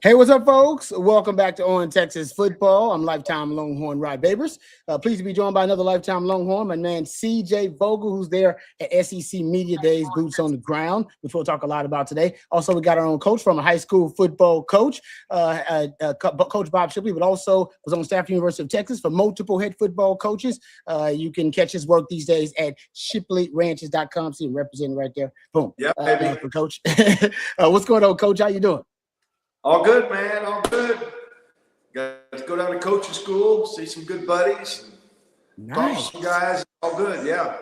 Hey, what's up, folks? Welcome back to On Texas Football. I'm lifetime Longhorn Rod Babers. Pleased to be joined by another lifetime Longhorn, my man CJ Vogel, who's there at SEC Media Days, boots on the ground, which we'll talk a lot about today. Also, we got our own coach from a high school football coach, Coach Bob Shipley, but also was on staff at the University of Texas for multiple head football coaches. You can catch his work these days at shipleyranches.com. See him representing right there. Boom. Yeah, for Coach. What's going on, Coach? How you doing? All good, man. All good. Got to go down to coaching school, see some good buddies. Nice. Talk to some guys. All good, yeah.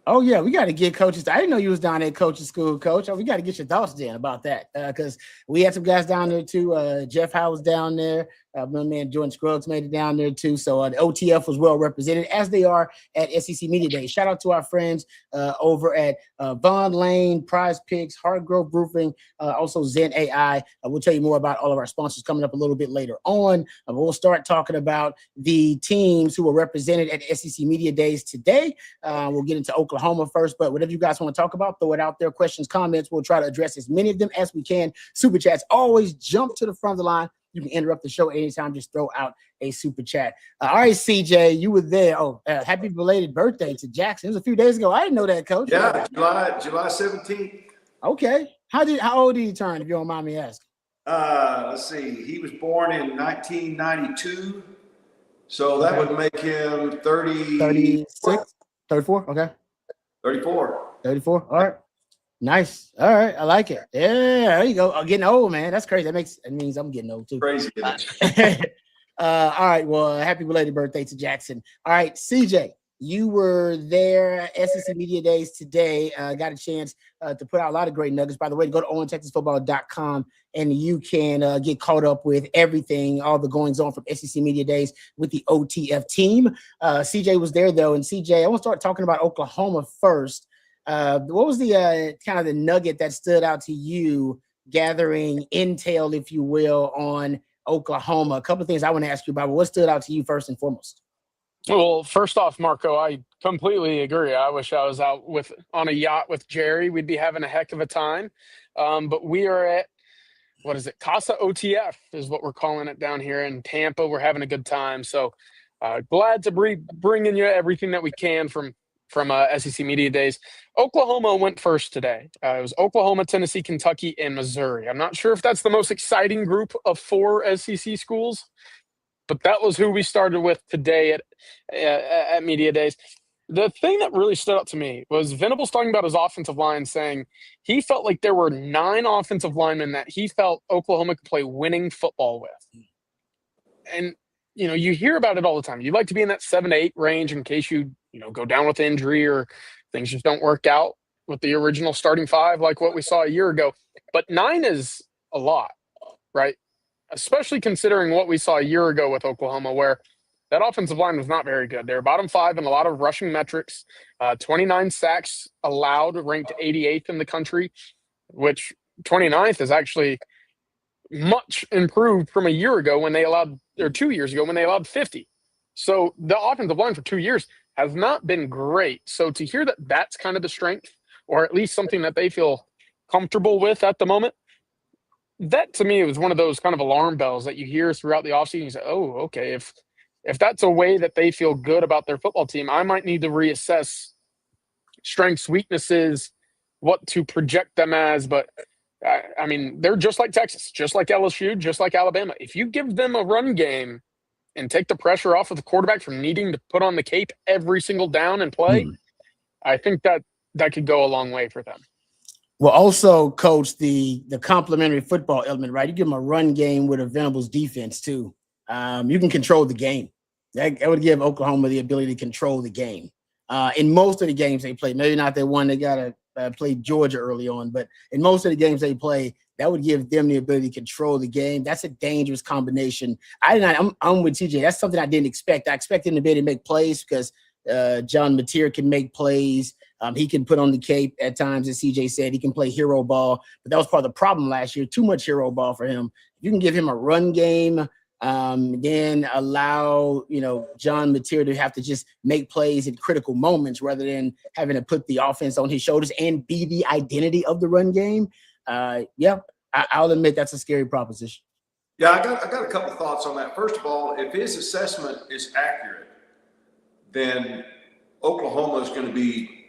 Oh, yeah, we got to get coaches. I didn't know you was down there at coaching school, Coach. We got to get your thoughts, Dan, about that because we had some guys down there, too. Jeff Howe was down there. My man Jordan Scruggs made it down there, too. So the OTF was well represented, as they are at SEC Media Day. Shout out to our friends over at Vaughn Lane, Prize Picks, Hardgrove Roofing, also Zen AI. We'll tell you more about all of our sponsors coming up a little bit later on. We'll start talking about the teams who were represented at SEC Media Days today. We'll get into Oklahoma first, but whatever you guys want to talk about, throw it out there. Questions, comments, we'll try to address as many of them as we can. Super chats, always jump to the front of the line. You can interrupt the show anytime. Just throw out a super chat. All right, CJ, you were there. Oh, happy belated birthday to Jackson. It was a few days ago. I didn't know that, Coach. Yeah, July 17th. Okay. How old did he turn, if you don't mind me asking? Let's see. He was born in 1992, so that would make him 36, 34. Okay. 34. 34. All right. Nice. All right. I like it. Yeah, there you go. I'm getting old, man. That's crazy. That means I'm getting old too. Crazy. All right. Well, happy belated birthday to Jackson. All right, CJ, you were there at SEC Media Days today. Got a chance to put out a lot of great nuggets. By the way, go to ontexasfootball.com and you can get caught up with everything, all the goings on from SEC Media Days with the OTF team. CJ was there though, and CJ, I want to start talking about Oklahoma first. What was the kind of the nugget that stood out to you, gathering intel, if you will, on Oklahoma? A couple of things I want to ask you about, but what stood out to you first and foremost? Well, first off, Marco, I completely agree. I wish I was out on a yacht with Jerry. We'd be having a heck of a time. But we are at, what is it? Casa OTF is what we're calling it down here in Tampa. We're having a good time. So glad to bringing you everything that we can from SEC Media Days. Oklahoma went first today. It was Oklahoma, Tennessee, Kentucky, and Missouri. I'm not sure if that's the most exciting group of 4 SEC schools, but that was who we started with today at Media Days. The thing that really stood out to me was Venables talking about his offensive line, saying he felt like there were 9 offensive linemen that he felt Oklahoma could play winning football with. And, you hear about it all the time. You like to be in that 7 to 8 range in case you go down with injury or things just don't work out with the original starting 5 like what we saw a year ago. But 9 is a lot, right? Especially considering what we saw a year ago with Oklahoma, where that offensive line was not very good. They were bottom 5 in a lot of rushing metrics, 29 sacks allowed, ranked 88th in the country, which 29th is actually much improved from a year ago when they allowed, or 2 years ago when they allowed 50. So the offensive line for 2 years has not been great. So to hear that that's kind of the strength, or at least something that they feel comfortable with at the moment, that to me was one of those kind of alarm bells that you hear throughout the offseason. You say, oh, okay, if that's a way that they feel good about their football team, I might need to reassess strengths, weaknesses, what to project them as. But I mean, they're just like Texas, just like LSU, just like Alabama. If you give them a run game and take the pressure off of the quarterback from needing to put on the cape every single down and play, I think that could go a long way for them. Well, also, Coach, the complementary football element, right? You give them a run game with a Venables defense, too. You can control the game. That would give Oklahoma the ability to control the game. In most of the games they play, maybe not that one they got to play Georgia early on, but in most of the games they play, that would give them the ability to control the game. That's a dangerous combination. I'm with TJ. That's something I didn't expect. I expected him to be able to make plays because John Mateer can make plays. He can put on the cape at times, as CJ said. He can play hero ball, but that was part of the problem last year. Too much hero ball for him. You can give him a run game, then allow John Mateer to have to just make plays in critical moments rather than having to put the offense on his shoulders and be the identity of the run game. I'll admit that's a scary proposition. Yeah, I got a couple thoughts on that. First of all, if his assessment is accurate, then Oklahoma is going to be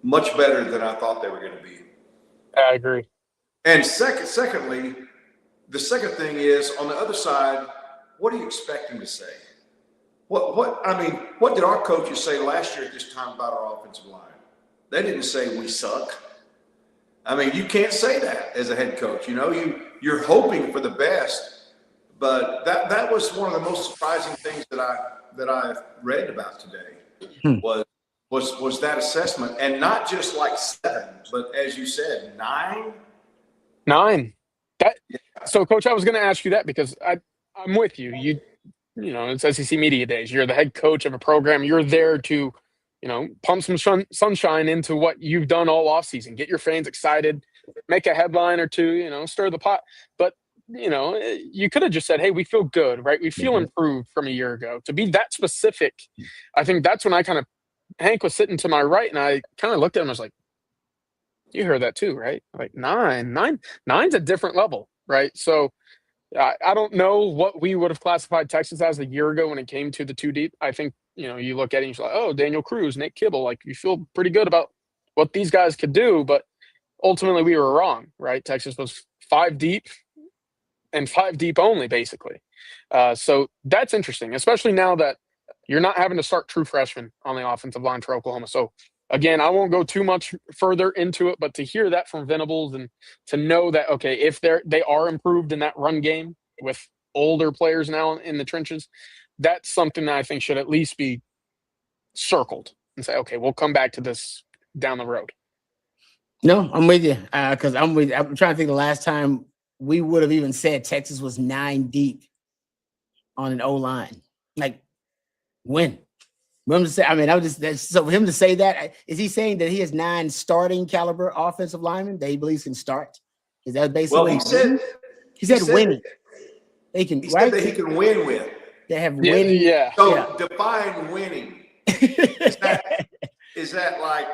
much better than I thought they were going to be. I agree. And secondly, the second thing is on the other side, what are you expecting to say? What did our coaches say last year at this time about our offensive line? They didn't say we suck. I mean, you can't say that as a head coach. You know, you're hoping for the best, but that was one of the most surprising things that I read about today was that assessment, and not just like 7, but as you said, 9. 9. So, Coach, I was going to ask you that because I'm with you. You know, it's SEC Media Days. You're the head coach of a program. You're there to, you know, pump some sunshine into what you've done all offseason. Get your fans excited, make a headline or two, you know, stir the pot. But, you know, you could have just said, hey, we feel good, right? We feel improved from a year ago. To be that specific, I think that's when Hank was sitting to my right, and I kind of looked at him. I was like, you heard that too, right? Like 9's a different level, right? So I don't know what we would have classified Texas as a year ago when it came to the 2 deep. I think, you know, you look at it and you're like, oh, Daniel Cruz, Nate Kibble, like you feel pretty good about what these guys could do, but ultimately we were wrong, right? Texas was 5 deep and 5 deep only, basically. So that's interesting, especially now that you're not having to start true freshmen on the offensive line for Oklahoma. So again, I won't go too much further into it, but to hear that from Venables and to know that, okay, if they are improved in that run game with older players now in the trenches, that's something that I think should at least be circled and say, okay, we'll come back to this down the road. No, I'm with you because I'm trying to think the last time we would have even said Texas was 9 deep on an O line. Like when? For him to say, I mean, so for him to say that, is he saying that he has 9 starting caliber offensive linemen that he believes can start? Is that basically? Well, he said winning. They can. He right? said that he can win with. They have winning. Yeah. So define winning. Is that like,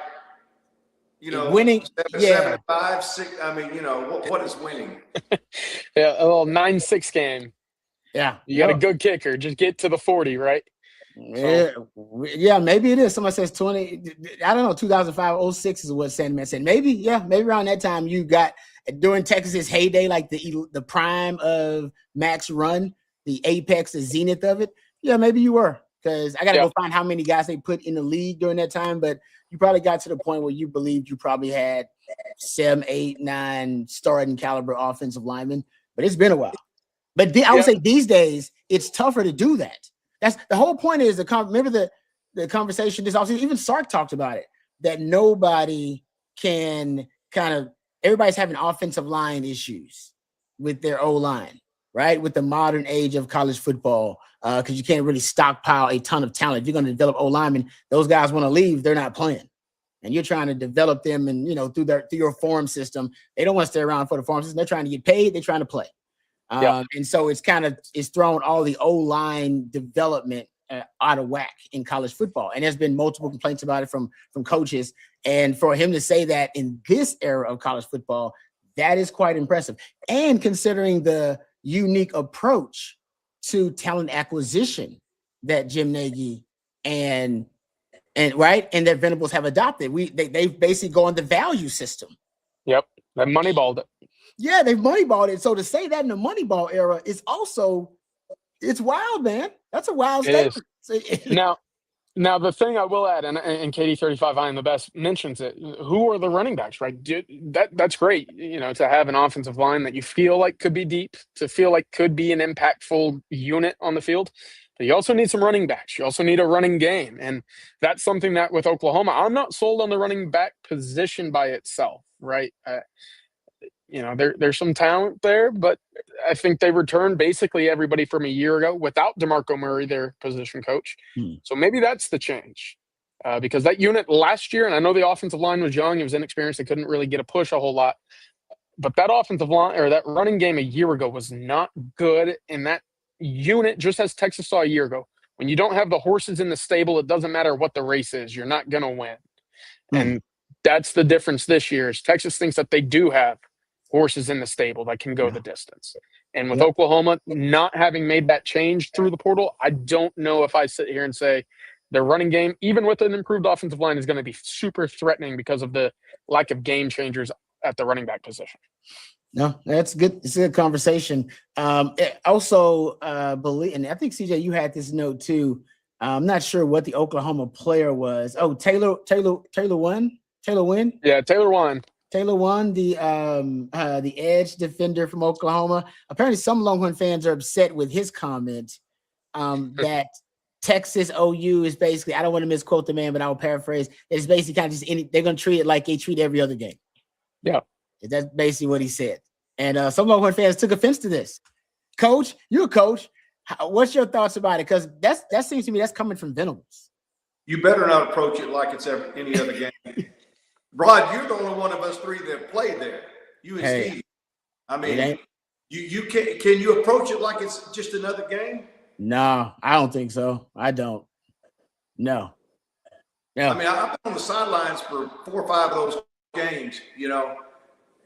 you know, winning? 7, 5, 6? I mean, you know, what is winning? Yeah, a little 9-6 game. Yeah, You got a good kicker. Just get to the 40, right? Yeah, maybe it is. Somebody says 20. I don't know. 2005, 06 is what Sandman said. Maybe around that time you got during Texas's heyday, like the prime of Mac's run, the apex, the zenith of it. Yeah, maybe you were, because I got to go find how many guys they put in the league during that time. But you probably got to the point where you believed you probably had 7, 8, 9 starting caliber offensive linemen. But it's been a while. But I would say these days it's tougher to do that. That's the whole point. Is remember the conversation this offseason, even Sark talked about it, that nobody can everybody's having offensive line issues with their O-line, right? With the modern age of college football, because you can't really stockpile a ton of talent. If you're going to develop O-linemen, those guys want to leave, they're not playing. And you're trying to develop them and, you know, through your form system. They don't want to stay around for the form system. They're trying to get paid, they're trying to play. And so it's thrown all the O-line development out of whack in college football. And there's been multiple complaints about it from coaches. And for him to say that in this era of college football, that is quite impressive. And considering the unique approach to talent acquisition that Jim Nagy and that Venables have adopted. They've basically gone the value system. Yep. They moneyballed it. Yeah, they've moneyballed it. So to say that in the moneyball era is also, it's wild, man. That's a wild statement. Now the thing I will add, and KD35 I am the best mentions it. Who are the running backs, right? That's great, you know, to have an offensive line that you feel like could be deep, to feel like could be an impactful unit on the field. But you also need some running backs. You also need a running game, and that's something that with Oklahoma, I'm not sold on the running back position by itself, right? You know, there's some talent there, but I think they returned basically everybody from a year ago without DeMarco Murray, their position coach. So maybe that's the change, because that unit last year, and I know the offensive line was young, it was inexperienced, they couldn't really get a push a whole lot, but that offensive line or that running game a year ago was not good. And that unit, just as Texas saw a year ago, when you don't have the horses in the stable, it doesn't matter what the race is, you're not going to win. And that's the difference this year is Texas thinks that they do have horses in the stable that can go the distance. And with Oklahoma not having made that change through the portal, I don't know if I sit here and say their running game, even with an improved offensive line, is going to be super threatening because of the lack of game changers at the running back position. No, that's good. It's a good conversation. Also, believe, and I think CJ, you had this note too. I'm not sure what the Oklahoma player was. Oh, Taylor Wynn. Yeah, Taylor Wynn. Taylor Wynn, the edge defender from Oklahoma. Apparently, some Longhorn fans are upset with his comment that Texas OU is basically, I don't want to misquote the man, but I'll paraphrase. It's basically kind of just they're going to treat it like they treat every other game. Yeah. That's basically what he said. And some Longhorn fans took offense to this. Coach, you're a coach. What's your thoughts about it? Because that seems to me that's coming from Venables. You better not approach it like it's any other game. Rod, you're the only one of us three that played there. You and Steve. I mean, you can you approach it like it's just another game? No, I don't think so. I don't. No. I mean, I've been on the sidelines for 4 or 5 of those games,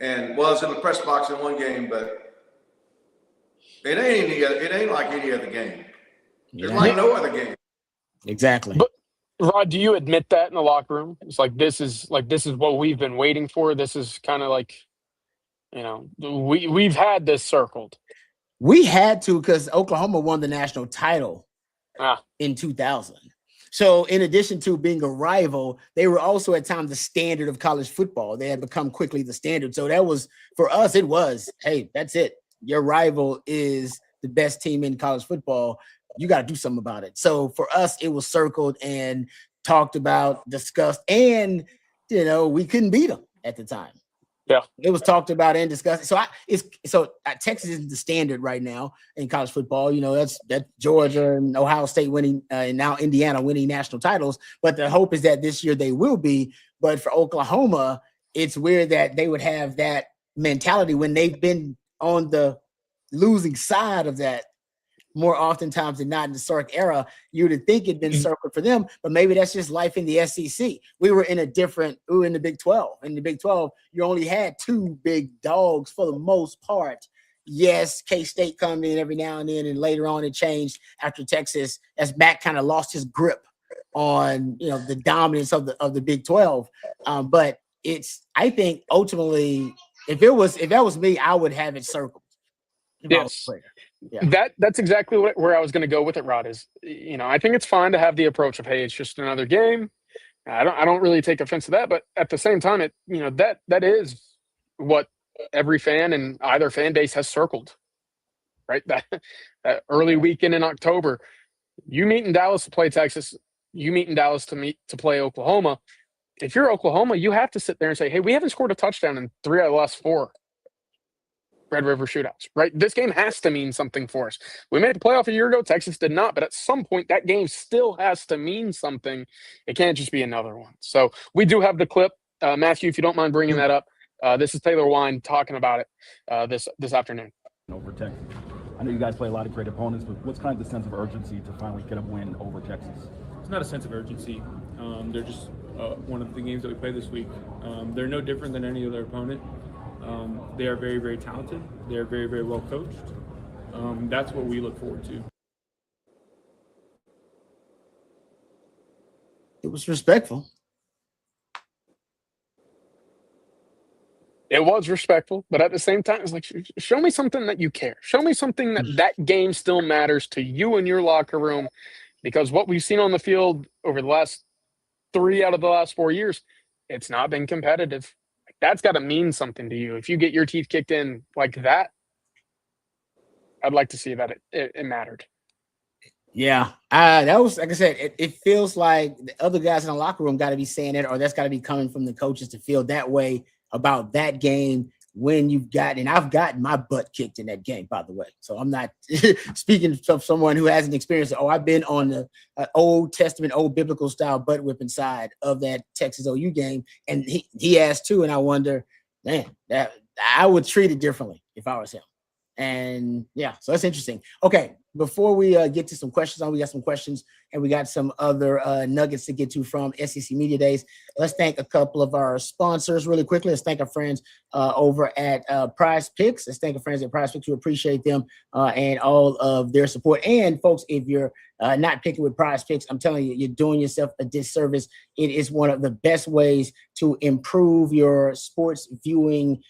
and was in the press box in one game, but it ain't like any other game. It's like no other game. Exactly. But Rod, do you admit that in the locker room? It's like this is what we've been waiting for. This is kind of like, we've had this circled. We had to because Oklahoma won the national title in 2000. So in addition to being a rival, they were also at times the standard of college football. They had become quickly the standard. So that was, for us, it was, hey, that's it. Your rival is the best team in college football. You got to do something about it. So for us, it was circled and talked about, discussed, and, we couldn't beat them at the time. Yeah, it was talked about and discussed. So Texas is the standard right now in college football. That's Georgia and Ohio State winning, and now Indiana winning national titles. But the hope is that this year they will be. But for Oklahoma, it's weird that they would have that mentality when they've been on the losing side of that more oftentimes than not in the Sark era. You would think it'd been circled for them, but maybe that's just life in the SEC. We were in the Big 12. In the Big 12, you only had 2 big dogs for the most part. Yes, K-State coming in every now and then, and later on it changed after Texas, as Mac kind of lost his grip on the dominance of the Big 12. But I think ultimately, if that was me, I would have it circled. Yes. Yeah. That's exactly where I was going to go with it, Rod, is, I think it's fine to have the approach of, hey, it's just another game. I don't really take offense to that, but at the same time, that is what every fan in either fan base has circled, right? That early weekend in October, you meet in Dallas to play Texas, you meet in Dallas to play Oklahoma. If you're Oklahoma, you have to sit there and say, hey, we haven't scored a touchdown in 3 out of the last 4 Red River shootouts, right? This game has to mean something for us. We made the playoff a year ago. Texas did not, but at some point that game still has to mean something. It can't just be another one. So we do have the clip. Matthew, if you don't mind bringing that up, this is Taylor Wynn talking about it this afternoon. Over Texas. I know you guys play a lot of great opponents, but what's kind of the sense of urgency to finally get a win over Texas? It's not a sense of urgency. They're just one of the games that we play this week. They're no different than any other opponent. They are very, very talented. They are very, very well coached. That's what we look forward to. It was respectful. It was respectful, but at the same time, it's like, show me something that you care. Show me something that game still matters to you in your locker room, because what we've seen on the field over the last 3 out of the last 4 years, it's not been competitive. That's got to mean something to you. If you get your teeth kicked in like that, I'd like to see that it mattered. Yeah, that was, like I said, it feels like the other guys in the locker room got to be saying it, or that's got to be coming from the coaches to feel that way about that game when I've gotten my butt kicked in that game, by the way. So I'm not speaking of someone who hasn't experienced it. I've been on the Old Testament, old biblical style butt whipping side of that Texas OU game. And he asked too. And I wonder, man, that I would treat it differently if I was him. And yeah, so that's interesting. Okay. before we get to some questions, we got some questions and we got some other nuggets to get to from SEC Media Days. Let's thank a couple of our sponsors really quickly. Let's thank our friends over at Prize Picks. Let's thank our friends at Prize Picks. We appreciate them and all of their support. And folks, if you're not picking with Prize Picks, I'm telling you, you're doing yourself a disservice. It is one of the best ways to improve your sports viewing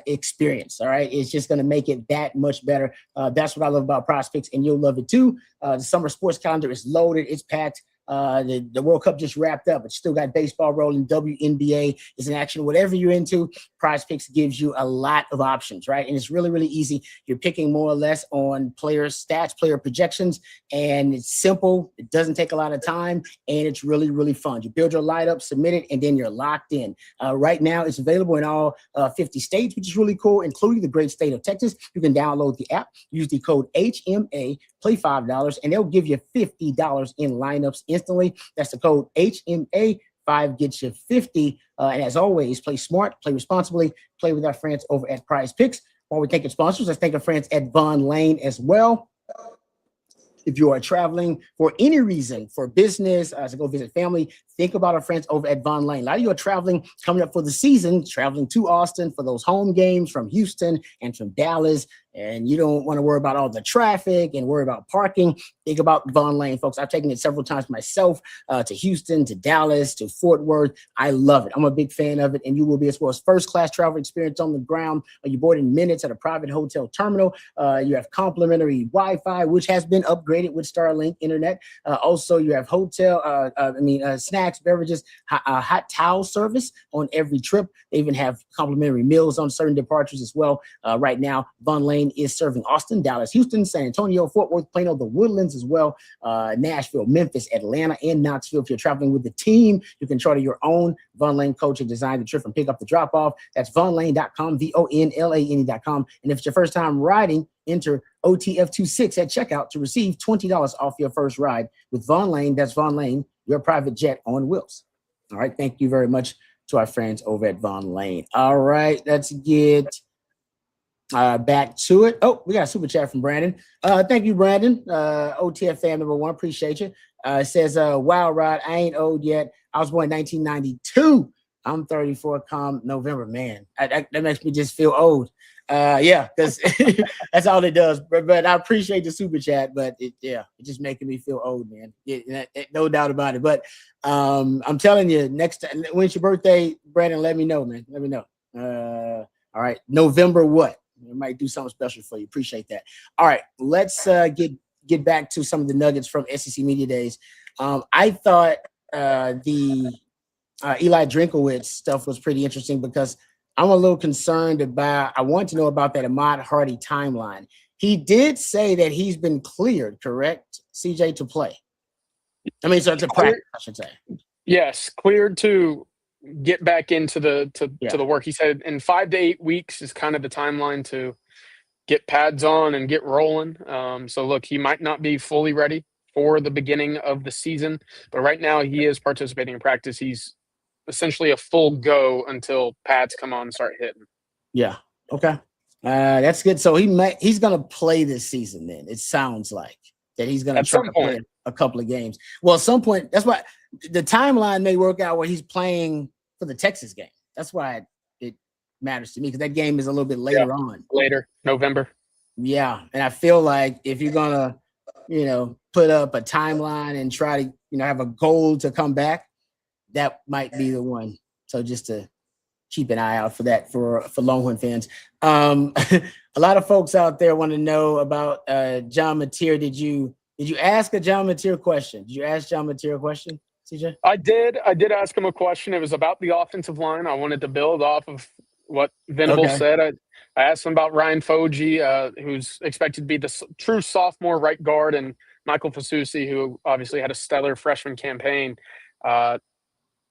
experience. All right. It's just going to make it that much better. That's what I love about Prize Picks, and you'll love it too. The summer sports calendar is loaded. It's packed. The World Cup just wrapped up, but still got baseball rolling. WNBA is in action. Whatever you're into, Prize Picks gives you a lot of options, right? And it's really, really easy. You're picking more or less on player stats, player projections, and it's simple. It doesn't take a lot of time, and it's really, really fun. You build your lineup, submit it, and then you're locked in. Right now, it's available in all 50 states, which is really cool, including the great state of Texas. You can download the app, use the code HMA, play $5, and they'll give you $50 in lineups instantly. That's the code HMA. 5 gets you 50. And as always, play smart, play responsibly, play with our friends over at Prize Picks. While we thank our sponsors, let's thank our friends at Von Lane as well. If you are traveling for any reason, for business, to go visit family, think about our friends over at Von Lane. A lot of you are traveling, coming up for the season, traveling to Austin for those home games from Houston and from Dallas, and you don't want to worry about all the traffic and worry about parking. Think about Von Lane, folks. I've taken it several times myself to Houston, to Dallas, to Fort Worth. I love it. I'm a big fan of it, and you will be as well. As first-class travel experience on the ground. You board in minutes at a private hotel terminal. You have complimentary Wi-Fi, which has been upgraded with Starlink internet. Also, you have hotel, snacks, beverages, hot towel service on every trip. They even have complimentary meals on certain departures as well. Right now, Von Lane is serving Austin, Dallas, Houston, San Antonio, Fort Worth, Plano, the Woodlands as well, Nashville, Memphis, Atlanta, and Knoxville. If you're traveling with the team, you can charter your own Von Lane coach and design the trip and pick up the drop-off. That's vonlane.com, VONLANE.com. And if it's your first time riding, enter OTF26 at checkout to receive $20 off your first ride with Von Lane. That's Von Lane, your private jet on wheels. All right. Thank you very much to our friends over at Von Lane. All right. Let's get back to it. Oh, we got a super chat from Brandon. Thank you, Brandon. OTF fan number 1. Appreciate you. It says, wow, Rod, I ain't old yet. I was born in 1992. I'm 34 come November. Man, that makes me just feel old. Yeah, because that's all it does. But I appreciate the super chat, but it's just making me feel old, man. No doubt about it. But I'm telling you, next time, when's your birthday, Brandon? Let me know, man. Let me know. All right, November what? We might do something special for you. Appreciate that. All right, let's get back to some of the nuggets from SEC Media Days. I thought the Eli Drinkowitz stuff was pretty interesting because I'm a little concerned about, I want to know about that Ahmad Hardy timeline. He did say that he's been cleared, correct, CJ, to play? I mean, so to practice, I should say. Yes, cleared to get back into the work. He said in 5 to 8 weeks is kind of the timeline to get pads on and get rolling. So look, he might not be fully ready for the beginning of the season, but right now he is participating in practice. He's essentially a full go until pads come on and start hitting. Yeah. Okay. That's good. So he's going to play this season then. It sounds like that he's going to try to play a couple of games. Well, at some point, that's why the timeline may work out where he's playing for the Texas game. That's why it matters to me because that game is a little bit later on. Later, November. Yeah. And I feel like if you're going to, put up a timeline and try to, have a goal to come back, that might be the one. So just to keep an eye out for that for Longhorn fans. A lot of folks out there want to know about John Mateer. Did you ask a John Mateer question? Did you ask John Mateer a question, CJ? I did ask him a question. It was about the offensive line. I wanted to build off of what Venable said. I asked him about Ryan Foji, who's expected to be the true sophomore right guard, and Michael Fasusi, who obviously had a stellar freshman campaign.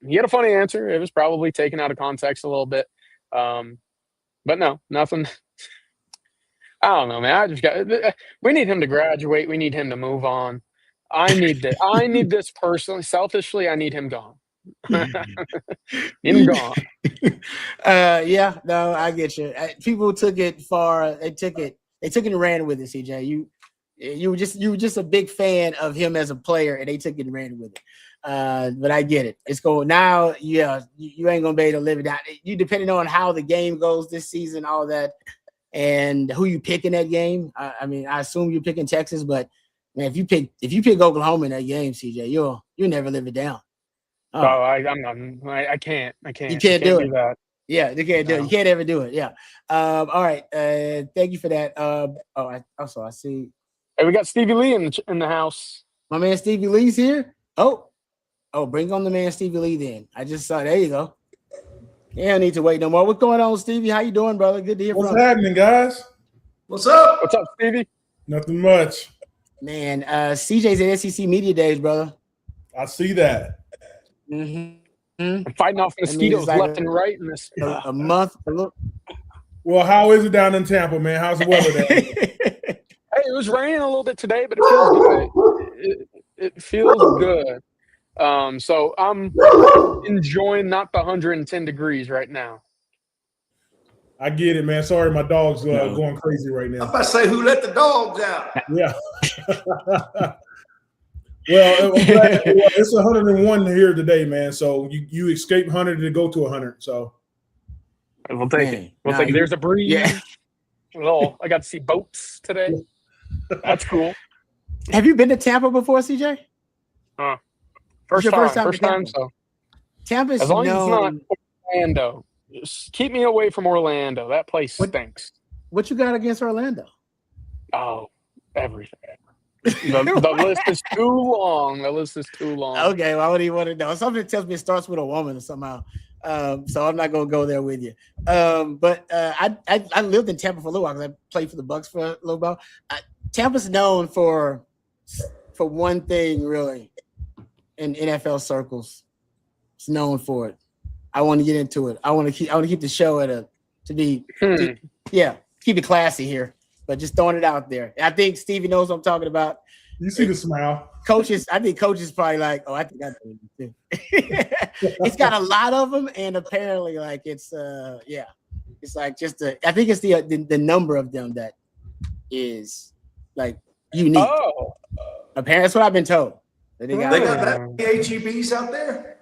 He had a funny answer. It was probably taken out of context a little bit. But no, nothing. I don't know, man. We need him to graduate. We need him to move on. I need this personally. Selfishly, I need him gone. Him gone. Yeah, no, I get you. People took it far. They took it and ran with it, CJ. You were just a big fan of him as a player, and they took it and ran with it. But I get it. It's going now. Yeah, you ain't gonna be able to live it down. You depending on how the game goes this season, all that, and who you pick in that game. I mean, I assume you're picking Texas, but man, if you pick Oklahoma in that game, CJ, you'll never live it down. Oh, I can't. You can't do it. That. Yeah, you can't do it. You can't ever do it. Yeah. All right. Thank you for that. I see. Hey, we got Stevie Lee in the house. My man Stevie Lee's here. Oh, bring on the man Stevie Lee then. I just saw. There you go. Yeah, don't need to wait no more. What's going on, Stevie? How you doing, brother? Good to hear from you. What's happening, guys? What's up? What's up, Stevie? Nothing much. Man, CJ's at SEC Media Days, brother. I see that. Mm-hmm. I'm fighting off mosquitoes like left and right in this. A month. Well, how is it down in Tampa, man? How's the weather there? Hey, it was raining a little bit today, but it feels good. It feels good. So I'm enjoying not the 110 degrees right now. I get it, man. Sorry, my dog's going crazy right I'm now. about to say, who let the dogs out? Yeah. Well, it's 101 here today, man. So you escaped 100 to go to 100. So We'll take it. We'll take it. There's a breeze. Yeah. Well, I got to see boats today. That's cool. Have you been to Tampa before, CJ? First to time. Tampa? So Tampa's as long as known. it's not Orlando, just keep me away from Orlando. That place stinks. What you got against Orlando? Oh, everything. The list is too long. Okay, well, I wouldn't even want to know. Something tells me it starts with a woman somehow. So I'm not gonna go there with you. But I lived in Tampa for a little while because I played for the Bucks for a little while. Tampa's known for one thing, really, in NFL circles. It's known for it. I want to get into it. I want to keep the show keep it classy here, but just throwing it out there. I think Stevie knows what I'm talking about. you see the smile. I think coaches probably like, oh, I think I do it too. It's got a lot of them, and apparently, like it's like I think it's the number of them that is like unique. Oh, apparently, that's what I've been told. They got that many HEBs out there?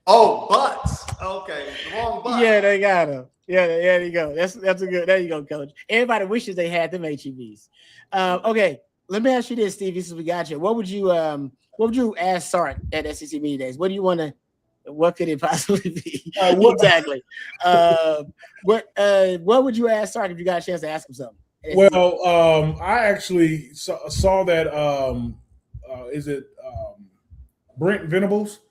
Oh, butts. Okay, the wrong butt. Yeah, they got them. Yeah, there you go. That's a good. There you go, coach. Everybody wishes they had them HEBs. Okay, let me ask you this, Stevie. Since we got you, what would you ask Sark at SEC Media Days? What do you want to? What could it possibly be? Exactly. What would you ask Sark if you got a chance to ask him something? Well, I actually saw that. Is it Brent Venables?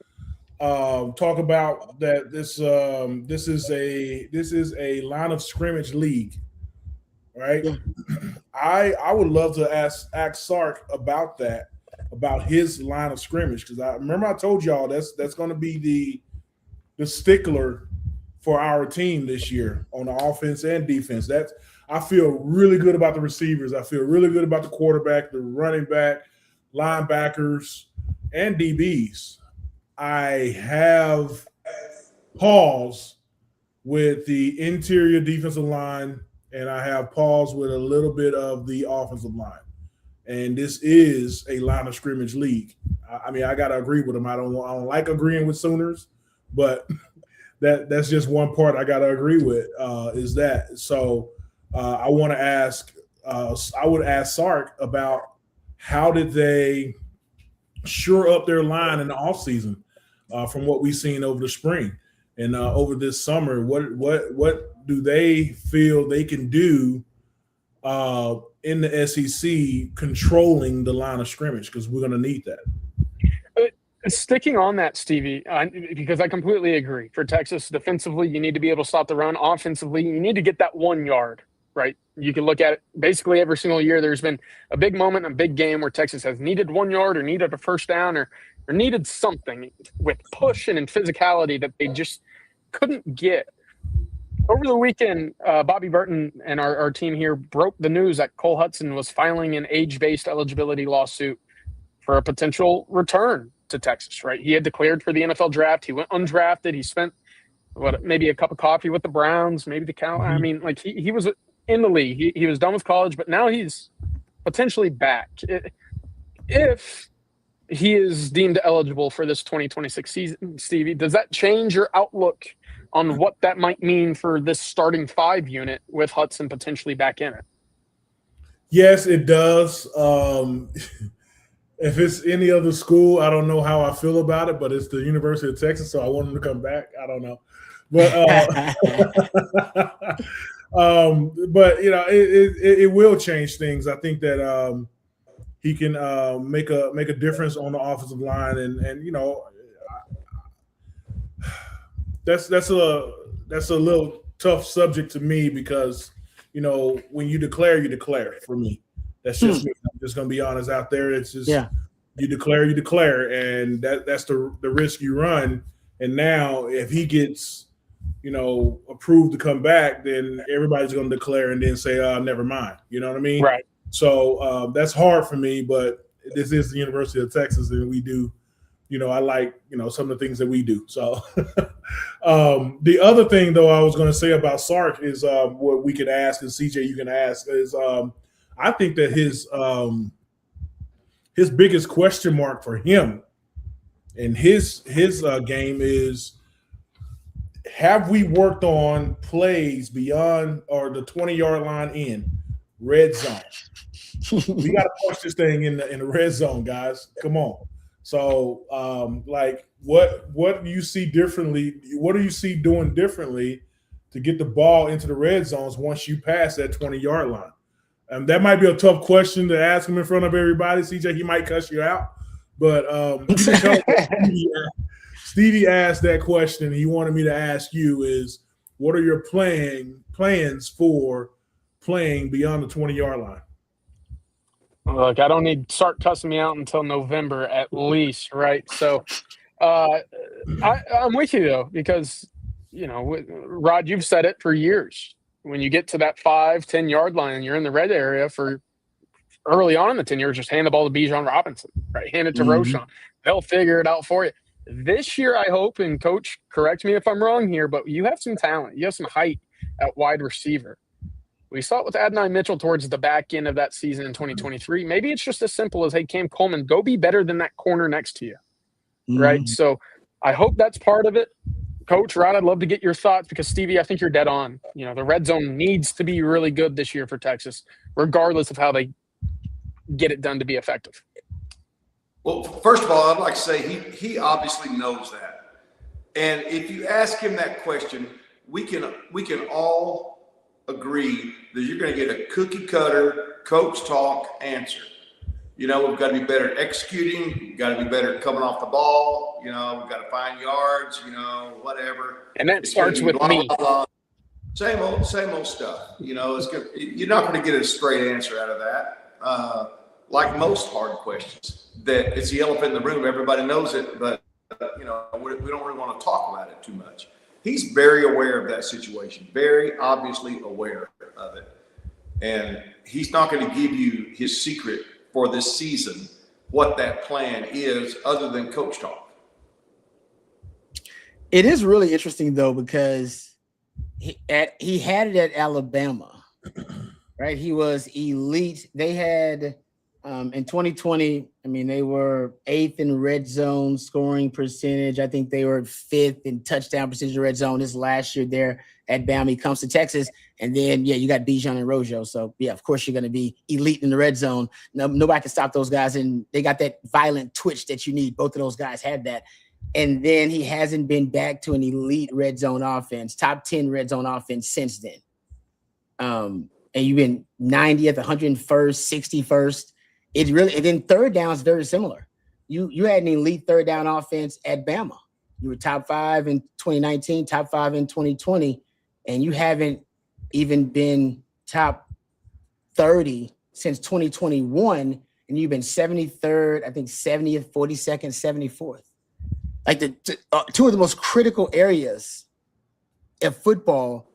Talk about that this is a line of scrimmage league, right? Yeah. I would love to ask Sark about that, about his line of scrimmage, because I remember I told y'all that's going to be the stickler for our team this year on the offense and defense. I feel really good about the receivers. I feel really good about the quarterback, the running back, linebackers, and DBs. I have pause with the interior defensive line, and I have pause with a little bit of the offensive line. And this is a line of scrimmage league. I mean, I gotta agree with them. I don't like agreeing with Sooners, but that's just one part I gotta agree with. Is that so? I want to ask. I would ask Sark about how did they shore up their line in the offseason from what we've seen over the spring and over this summer. What do they feel they can do in the SEC controlling the line of scrimmage? Because we're going to need that. Sticking on that, Stevie, because I completely agree. For Texas, defensively, you need to be able to stop the run. Offensively, you need to get that 1 yard, right? You can look at it basically every single year. There's been a big moment, a big game where Texas has needed 1 yard or needed a first down or needed something with push and in physicality that they just couldn't get. Over the weekend, Bobby Burton and our team here broke the news that Cole Hudson was filing an age-based eligibility lawsuit for a potential return to Texas, right? He had declared for the NFL draft. He went undrafted. He spent maybe a cup of coffee with the Browns, maybe the Cow. I mean, like he was in the league. He was done with college, but now he's potentially back. If he is deemed eligible for this 2026 season, Stevie, does that change your outlook on what that might mean for this starting 5 unit with Hudson potentially back in it? Yes, it does. If it's any other school, I don't know how I feel about it, but it's the University of Texas, so I want him to come back. I don't know. But but you know, it will change things. I think that he can make a difference on the offensive line, and you know, that's a little tough subject to me because, you know, when you declare for me. That's just me. I'm just gonna be honest out there. It's just you declare, and that's the risk you run. And now if he gets, you know, approved to come back, then everybody's gonna declare and then say, never mind. You know what I mean? Right. So that's hard for me, but this is the University of Texas, and we do, you know, I like, you know, some of the things that we do. So the other thing, though, I was going to say about Sark is what we could ask, and CJ, you can ask, is I think that his biggest question mark for him in his game is, have we worked on plays beyond or the 20-yard line in red zone? We got to push this thing in the red zone, guys. Come on. So, like, what do you see differently? What do you see doing differently to get the ball into the red zones once you pass that 20-yard line? That might be a tough question to ask him in front of everybody. CJ, he might cuss you out. But Stevie asked that question. He wanted me to ask you is, what are your plans for playing beyond the 20-yard line? Look, I don't need to start cussing me out until November at least, right? So I'm with you, though, because, you know, Rod, you've said it for years. When you get to that 5-10-yard line and you're in the red area for early on in the 10 yards, just hand the ball to Bijan Robinson, right? Hand it to Roschon. They'll figure it out for you. This year, I hope, and Coach, correct me if I'm wrong here, but you have some talent. You have some height at wide receiver. We saw it with Adonai Mitchell towards the back end of that season in 2023. Maybe it's just as simple as, hey, Cam Coleman, go be better than that corner next to you, right? So I hope that's part of it. Coach, Rod, I'd love to get your thoughts because, Stevie, I think you're dead on. You know, the red zone needs to be really good this year for Texas, regardless of how they get it done to be effective. Well, first of all, I'd like to say he obviously knows that. And if you ask him that question, we can all agree that you're going to get a cookie cutter coach talk answer. You know, we've got to be better at executing. We've got to be better at coming off the ball. You know, we've got to find yards, you know, whatever. And that starts with me. Blah, blah. Same old stuff. You know, you're not going to get a straight answer out of that. Like most hard questions, that it's the elephant in the room. Everybody knows it, but, you know, we don't really want to talk about it too much. He's very aware of that situation, very obviously aware of it. And he's not going to give you his secret for this season, what that plan is, other than coach talk. It is really interesting, though, because he had it at Alabama, right? He was elite. They had in 2020, I mean, they were 8th in red zone scoring percentage. I think they were 5th in touchdown percentage in red zone. This last year there at Bama. He comes to Texas, and then, you got Bijan and Rojo. So, of course you're going to be elite in the red zone. Nobody can stop those guys, and they got that violent twitch that you need. Both of those guys had that. And then he hasn't been back to an elite red zone offense, top 10 red zone offense since then. And you've been 90th, 101st, 61st. It really, and then third down is very similar. You had an elite third down offense at Bama. You were top 5 in 2019, top 5 in 2020, and you haven't even been top 30 since 2021, and you've been 73rd, I think 70th, 42nd, 74th. Like two of the most critical areas of football.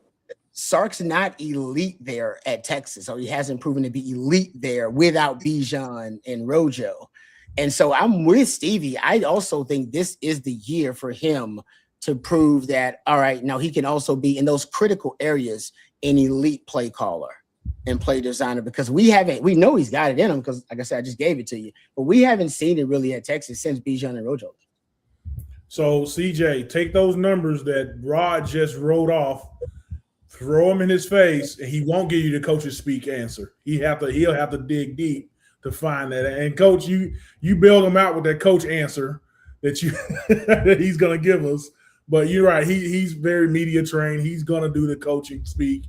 Sark's not elite there at Texas, or he hasn't proven to be elite there without Bijan and Rojo. And so I'm with Stevie. I also think this is the year for him to prove that, all right, now he can also be in those critical areas an elite play caller. and play designer because we know he's got it in him because, like I said, I just gave it to you, but we haven't seen it really at Texas since Bijan and Rojo. So, CJ, take those numbers that Rod just wrote off, throw them in his face, and he won't give you the coach's speak answer. He'll have to dig deep to find that. And Coach, you bailed him out with that coach answer that that he's going to give us. But you're right. He's very media trained. He's going to do the coaching speak.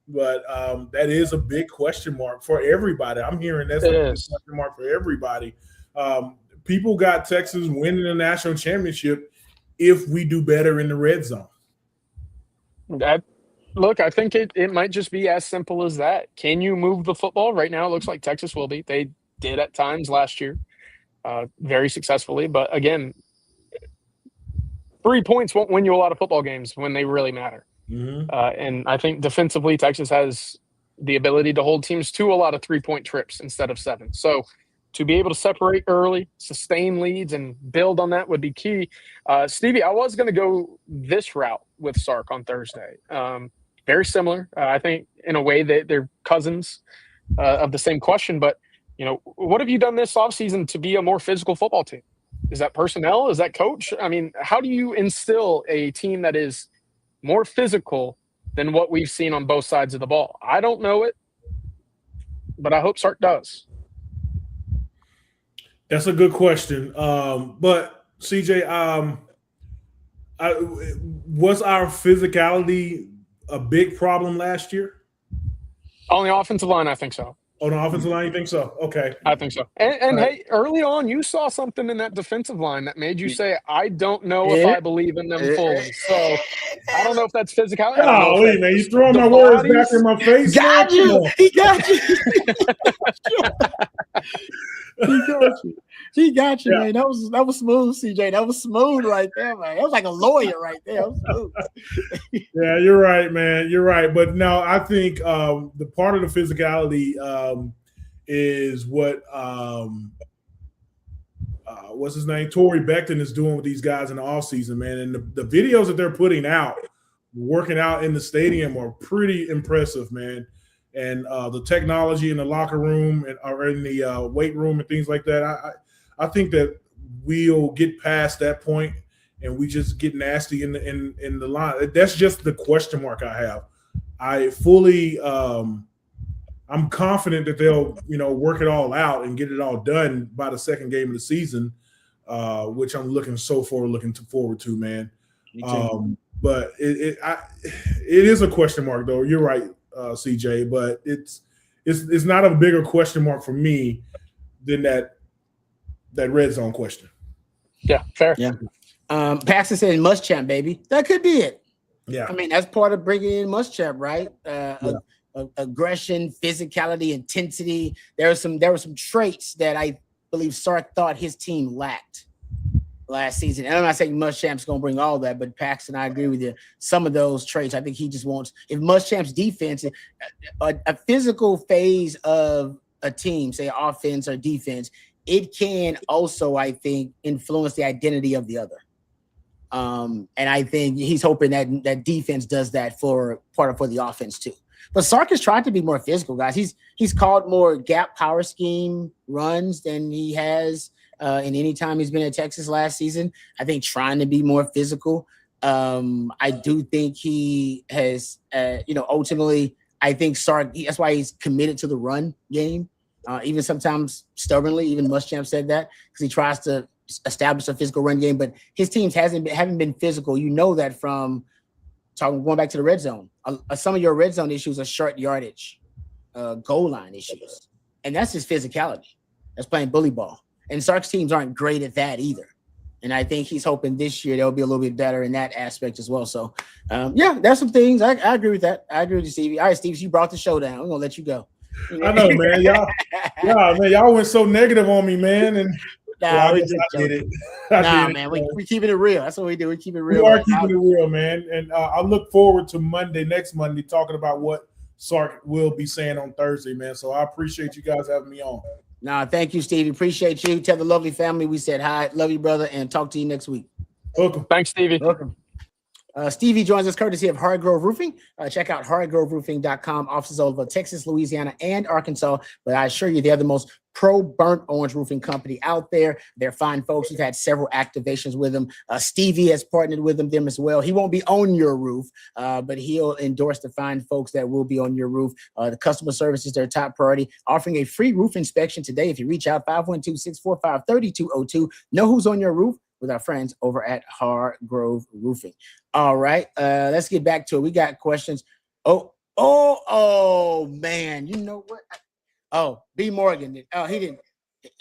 But that is a big question mark for everybody. I'm hearing that's a big question mark for everybody. People got Texas winning the national championship if we do better in the red zone. Look, I think it might just be as simple as that. Can you move the football? Right now, it looks like Texas will be. They did at times last year very successfully. But again, 3 points won't win you a lot of football games when they really matter. Mm-hmm. And I think defensively, Texas has the ability to hold teams to a lot of 3-point trips instead of 7. So to be able to separate early, sustain leads, and build on that would be key. Stevie, I was going to go this route with Sark on Thursday. Very similar. I think in a way that they're cousins of the same question. But, what have you done this offseason to be a more physical football team? Is that personnel? Is that coach? I mean, how do you instill a team that is more physical than what we've seen on both sides of the ball? I don't know it, but I hope Sark does. That's a good question. But CJ, was our physicality a big problem last year? On the offensive line, I think so. On the offensive line, you think so? Okay. I think so. And hey, early on, you saw something in that defensive line that made you say, I don't know if I believe in them fully. So I don't know if that's physicality. Oh, wait, man. You're throwing my words back in my face. Got you. He got you. He got you, man. That was smooth, CJ. That was smooth right there, man. That was like a lawyer right there. That was smooth. Yeah, you're right, man. You're right. But no, I think the part of the physicality is what what's his name? Torrey Becton is doing with these guys in the offseason, man. And the videos that they're putting out, working out in the stadium, are pretty impressive, man. And the technology in the locker room or in the weight room and things like that, I think that we'll get past that point and we just get nasty in the line. That's just the question mark I have. I fully I'm confident that they'll work it all out and get it all done by the second game of the season, which I'm looking forward to, man. But it is a question mark, though. You're right, CJ, but it's not a bigger question mark for me than that red zone question. Yeah, fair. Yeah. Paxton said Muschamp, baby. That could be it. Yeah. I mean, that's part of bringing in Muschamp, right? Aggression, physicality, intensity. There were some traits that I believe Sark thought his team lacked last season. And I'm not saying Muschamp's going to bring all that, but Paxton, I agree with you. Some of those traits, I think he just wants. If Muschamp's defense, a physical phase of a team, say offense or defense, it can also, I think, influence the identity of the other. And I think he's hoping that defense does that for the offense too. But Sark has tried to be more physical, guys. He's called more gap power scheme runs than he has in any time he's been at Texas last season. I think trying to be more physical. I do think he has, ultimately, I think Sark, that's why he's committed to the run game. Even sometimes stubbornly, even Muschamp said that because he tries to establish a physical run game, but his teams haven't been physical. You know that from going back to the red zone. Some of your red zone issues are short yardage, goal line issues, and that's just physicality. That's playing bully ball. And Sark's teams aren't great at that either. And I think he's hoping this year they'll be a little bit better in that aspect as well. So, there's some things. I agree with that. I agree with you, Stevie. All right, Stevie, you brought the show down. I'm going to let you go. I know, man. Y'all went so negative on me, man. And I did it. Man, we keeping it real. That's what we do. We keep it real. We are keeping it real, man. And I look forward to next Monday, talking about what Sark will be saying on Thursday, man. So I appreciate you guys having me on. Thank you, Stevie. Appreciate you. Tell the lovely family we said hi. Love you, brother, and talk to you next week. Welcome. Thanks, Stevie. Welcome. Stevie joins us courtesy of Hardgrove Roofing. Check out hardgroveroofing.com. Offices all over Texas, Louisiana, and Arkansas. But I assure you, they're the most pro burnt orange roofing company out there. They're fine folks. We've had several activations with them. Stevie has partnered with them as well. He won't be on your roof, but he'll endorse the fine folks that will be on your roof. The customer service is their top priority. Offering a free roof inspection today. If you reach out 512-645-3202, know who's on your roof with our friends over at Hardgrove Roofing. All right, let's get back to it. We got questions. Oh, man. You know what? Oh, B. Morgan. Oh, he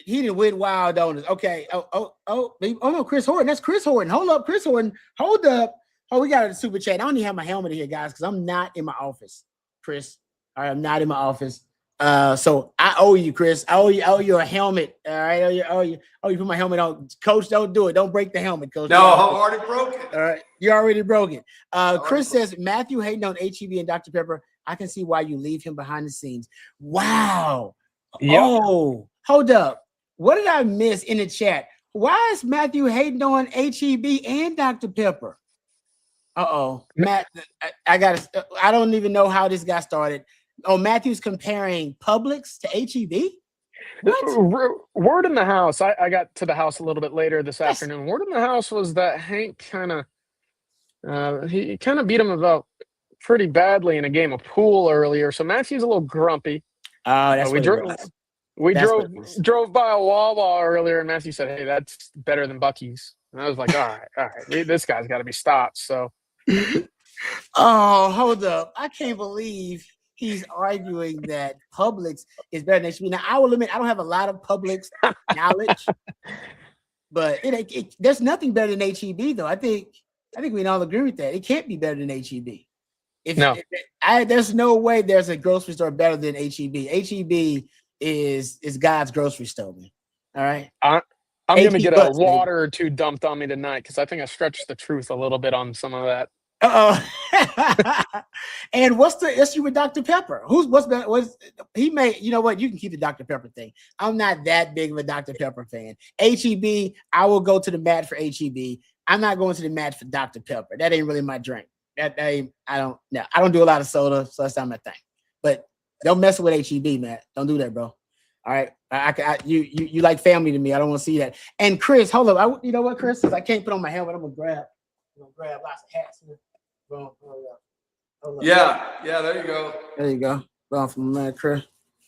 didn't win wild donuts. Okay. Oh, no, Chris Horton. That's Chris Horton. Hold up, Chris Horton. Hold up. Oh, we got a super chat. I don't even have my helmet here, guys, because I'm not in my office, Chris. All right, I'm not in my office. So I owe you, Chris. I owe you a helmet. All right. You put my helmet on. Coach, don't do it. Don't break the helmet, Coach. No, I already broke it. All right. You already broke it. Chris says Matthew hating on HEB and Dr. Pepper. I can see why you leave him behind the scenes. Wow. Yep. Oh, hold up. What did I miss in the chat? Why is Matthew hating on HEB and Dr. Pepper? Matt, I don't even know how this got started. Oh, Matthew's comparing Publix to HEB? What? Word in the house. I got to the house a little bit later this afternoon. Word in the house was that Hank kind of beat him about pretty badly in a game of pool earlier. So Matthew's a little grumpy. Oh, that's we drove by a Wawa earlier, and Matthew said, "Hey, that's better than Buc-ee's." And I was like, all right, this guy's got to be stopped. So, oh, hold up! I can't believe he's arguing that Publix is better than HEB. Now, I will admit I don't have a lot of Publix knowledge, but there's nothing better than HEB, though. I think we can all agree with that. It can't be better than HEB. There's no way there's a grocery store better than HEB. HEB is God's grocery store, man. All right. I'm going to get a water or two dumped on me tonight because I think I stretched the truth a little bit on some of that. And what's the issue with Dr. Pepper? He made, you know what? You can keep the Dr. Pepper thing. I'm not that big of a Dr. Pepper fan. HEB, I will go to the mat for HEB. I'm not going to the mat for Dr. Pepper. That ain't really my drink. I don't do a lot of soda, so that's not my thing. But don't mess with HEB, man. Don't do that, bro. All right, you like family to me. I don't want to see that. And Chris, hold up. You know what, Chris? Since I can't put on my helmet, I'm gonna grab lots of hats here. Hold up. Yeah, there you go. There you go. Going from man, Chris.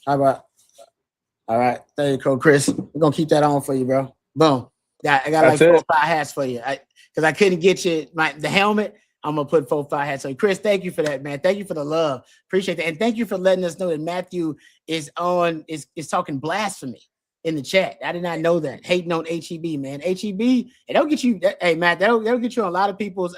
How about? All right, there you go, Chris. We're gonna keep that on for you, bro. Boom. Yeah, I got like 4 or 5 hats for you. Because I couldn't get you the helmet. I'm gonna put 4 or 5 hats on. Chris, thank you for that, man. Thank you for the love. Appreciate that. And thank you for letting us know that Matthew is talking blasphemy in the chat. I did not know that. Hating on HEB, man. HEB, it'll get you. Hey, Matt, that'll get you on a lot of people's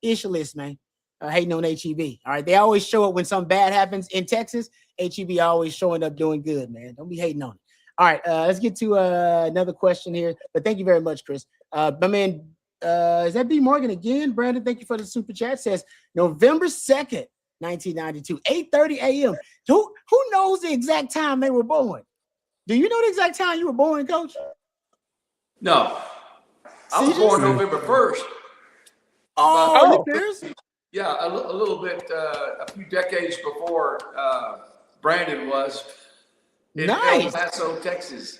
issue list, man. Hating on HEB. All right. They always show up when something bad happens in Texas. HEB always showing up doing good, man. Don't be hating on it. All right, let's get to another question here. But thank you very much, Chris. My man, is that B. Morgan again? Brandon, thank you for the super chat. Says November 2nd, 1992, 8:30 a.m. Who knows the exact time they were born? Do you know the exact time you were born, Coach? No. I was born November 1st. Oh, yeah, a little bit, a few decades before Brandon was in El Paso, Texas.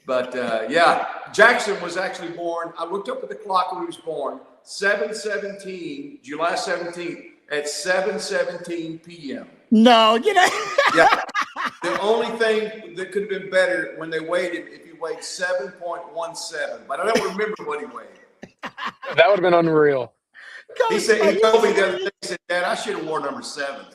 But yeah, Jackson was actually born. I looked up at the clock when he was born, 7/17, July 17th at 7:17 p.m. No, you know. Yeah. The only thing that could have been better when they waited if he weighed 7.17, but I don't remember what he weighed. That would have been unreal. He told me the other day, he said, Dad, I should have worn number 7.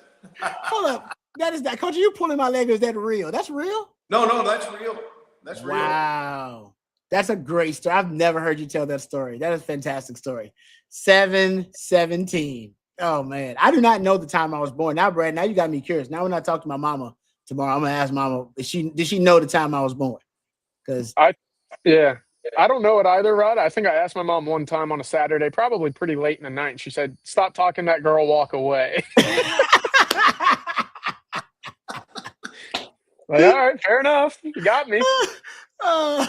Hold up. That is that. Coach, you pulling my leg, or is that real? That's real? No, that's real. That's real. Wow. That's a great story. I've never heard you tell that story. That is a fantastic story. 7/17. Oh, man. I do not know the time I was born. Now, Brad, now you got me curious. Now when I talk to my mama tomorrow, I'm going to ask mama, did she know the time I was born? Because I don't know it either, Rod. I think I asked my mom one time on a Saturday, probably pretty late in the night. And she said, "Stop talking that girl, walk away." Like, all right, fair enough. You got me. Oh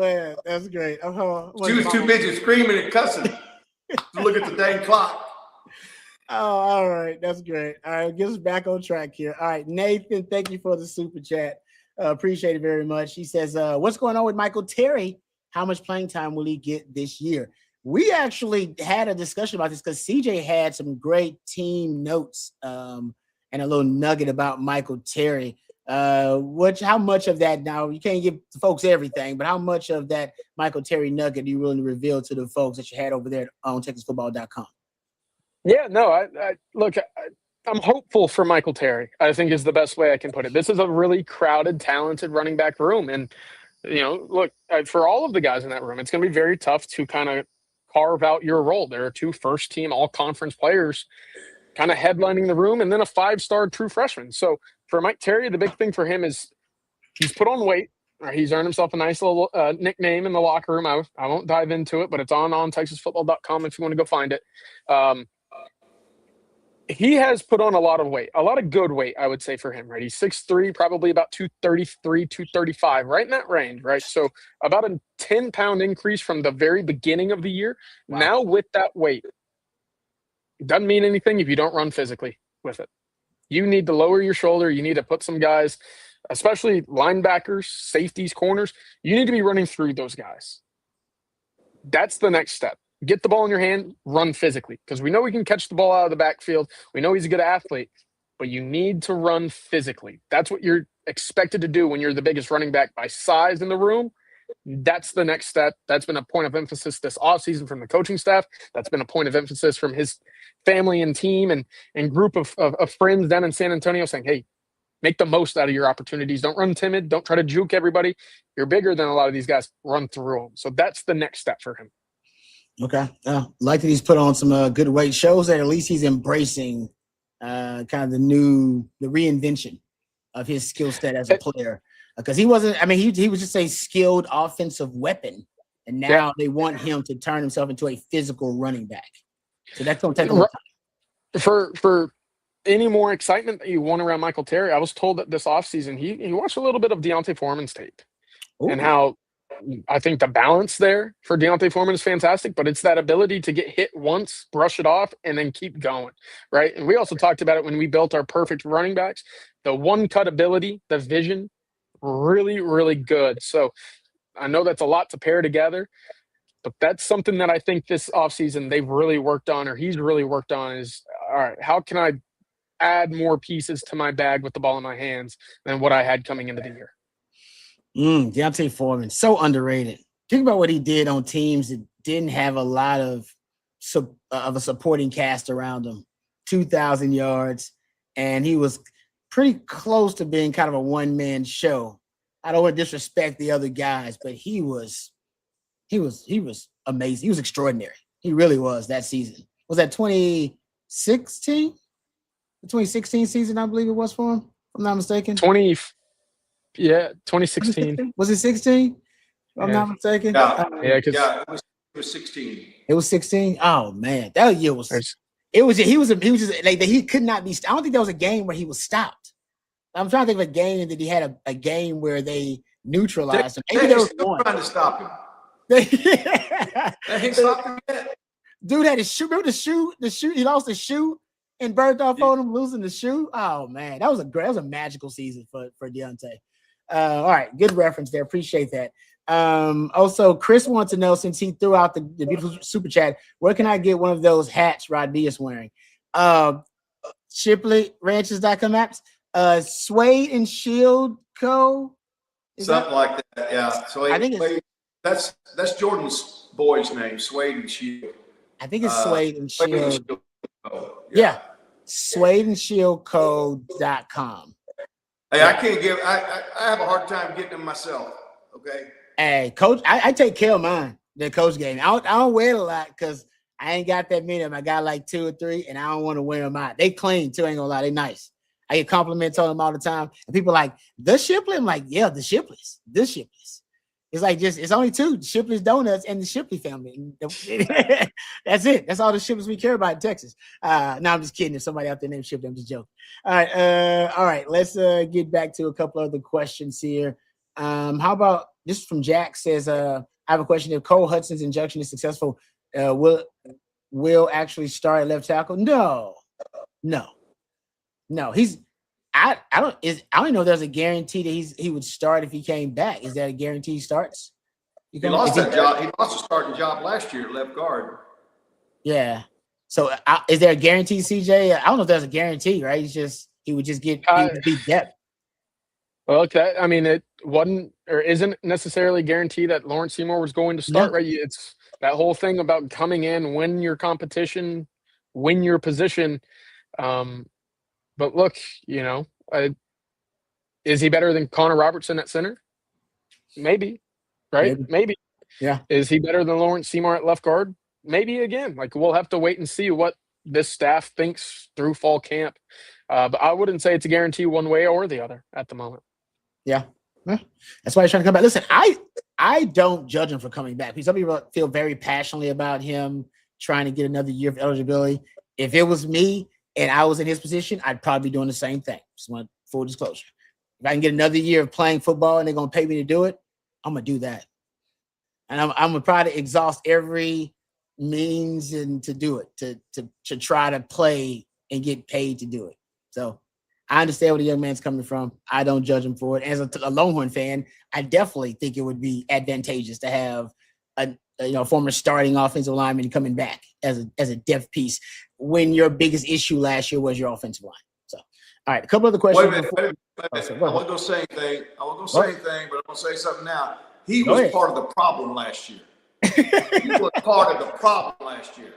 man, that's great. She was too busy screaming and cussing. same clock. Oh, all right. That's great. All right. Get us back on track here. All right. Nathan, thank you for the super chat. Appreciate it very much. He says, what's going on with Michael Terry? How much playing time will he get this year? We actually had a discussion about this because CJ had some great team notes and a little nugget about Michael Terry. How much of that, now you can't give the folks everything, but how much of that Michael Terry nugget are you willing to reveal to the folks that you had over there on TexasFootball.com? Yeah, no, I'm hopeful for Michael Terry, I think is the best way I can put it. This is a really crowded, talented running back room. And, look, for all of the guys in that room, it's going to be very tough to kind of carve out your role. There are 2 first-team all-conference players kind of headlining the room and then a 5-star true freshman. So for Mike Terry, the big thing for him is he's put on weight. He's earned himself a nice little nickname in the locker room. I won't dive into it, but it's on TexasFootball.com if you want to go find it. He has put on a lot of weight, a lot of good weight, I would say, for him, right? He's 6'3", probably about 233, 235, right in that range, right? So about a 10-pound increase from the very beginning of the year. Wow. Now with that weight, it doesn't mean anything if you don't run physically with it. You need to lower your shoulder. You need to put some guys, especially linebackers, safeties, corners, you need to be running through those guys. That's the next step. Get the ball in your hand, run physically, because we know we can catch the ball out of the backfield. We know he's a good athlete, but you need to run physically. That's what you're expected to do when you're the biggest running back by size in the room. That's the next step. That's been a point of emphasis this offseason from the coaching staff. That's been a point of emphasis from his family and team and group of friends down in San Antonio saying, hey, make the most out of your opportunities. Don't run timid. Don't try to juke everybody. You're bigger than a lot of these guys. Run through them. So that's the next step for him. Okay. Like that he's put on some good weight. Shows that at least he's embracing kind of the reinvention of his skill set as a player. Because he wasn't, he was just a skilled offensive weapon. And now they want him to turn himself into a physical running back. So that's going to take a little time. For any more excitement that you want around Michael Terry, I was told that this offseason he watched a little bit of Deontay Foreman's tape. Ooh. And how I think the balance there for Deontay Foreman is fantastic, but it's that ability to get hit once, brush it off, and then keep going, right? And we also talked about it when we built our perfect running backs. The one-cut ability, the vision, really, really good. So I know that's a lot to pair together, but that's something that I think this offseason they've really worked on, or he's really worked on, is, all right, how can I add more pieces to my bag with the ball in my hands than what I had coming into the year? Deontay Foreman, so underrated. Think about what he did on teams that didn't have a lot of a supporting cast around him. 2,000 yards, and he was pretty close to being kind of a one-man show. I don't want to disrespect the other guys, but he was amazing. He was extraordinary. He really was that season. Was that 2016? The 2016 season, I believe it was for him, if I'm not mistaken. 2016. Was it 16? If I'm not mistaken. It was 16. It was 16. Oh man, that year was. He was just like he could not be. I don't think there was a game where he was stopped. I'm trying to think of a game that he had a game where they neutralized him. Maybe they were trying to stop him. They ain't stopped him yet. Dude had his shoe. Remember the shoe? The shoe. He lost the shoe and burnt off on him, losing the shoe. Oh man, that was a magical season for Deontay. All right, good reference there. Appreciate that. Also, Chris wants to know, since he threw out the beautiful super chat, where can I get one of those hats Rod B is wearing? ShipleyRanches.com apps. Suede and Shield Co. Something like that, yeah. Suede, I think that's Jordan's boy's name, Suede and Shield. I think it's Suede and Shield. Yeah. SuedeandShieldCo.com. Hey, I can't give. I have a hard time getting them myself. Okay. Hey, Coach, I take care of mine. The Coach gave me. I don't wear it a lot because I ain't got that many of them. I got like 2 or 3, and I don't want to wear them out. They clean too. Ain't gonna lie, they nice. I get compliments on them all the time, and people are like, the Shipley. I'm like, yeah, the Shipleys. The Shipleys. It's like it's only 2: Shipley's Donuts and the Shipley family. That's it. That's all the Shipleys we care about in Texas. No, I'm just kidding. If somebody out there named Shipley, I'm just joking. All right. Let's get back to a couple other questions here. How about this from Jack says, I have a question. If Cole Hudson's injection is successful, will will actually start at left tackle? No. I don't even know if there's a guarantee that he would start if he came back. Is there a guarantee he starts? He lost that job. He lost a starting job last year at left guard. Yeah. So is there a guarantee, CJ? I don't know if there's a guarantee, right? He would just be depth. Well, it wasn't or isn't necessarily guaranteed that Lawrence Seymour was going to start, right? It's that whole thing about coming in, win your competition, win your position. But look, is he better than Connor Robertson at center? Maybe, right? Maybe. Yeah. Is he better than Lawrence Seymour at left guard? Maybe again. Like, we'll have to wait and see what this staff thinks through fall camp. But I wouldn't say it's a guarantee one way or the other at the moment. Yeah. That's why he's trying to come back. Listen, I don't judge him for coming back. Because some people feel very passionately about him trying to get another year of eligibility. If it was me and I was in his position, I'd probably be doing the same thing. Just want full disclosure. If I can get another year of playing football and they're going to pay me to do it, I'm going to do that. And I'm going to try to exhaust every means and to do it, to try to play and get paid to do it. So I understand where the young man's coming from. I don't judge him for it. As a Longhorn fan, I definitely think it would be advantageous to have a former starting offensive lineman coming back as a depth piece when your biggest issue last year was your offensive line. So, all right, a couple other questions. Wait a minute. I won't go say anything. But I'm going to say something now. He was part of the problem last year. He was part of the problem last year.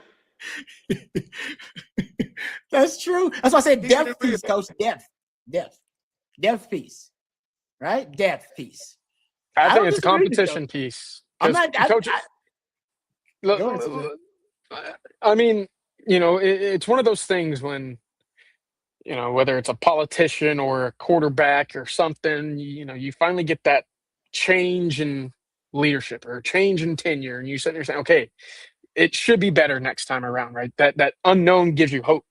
That's true. That's why I said depth piece, Coach. Depth piece, right? Depth piece. I think it's a competition piece. I'm not. It's one of those things when, whether it's a politician or a quarterback or something, you finally get that change in leadership or change in tenure, and you sit there saying, okay, it should be better next time around, right? That unknown gives you hope.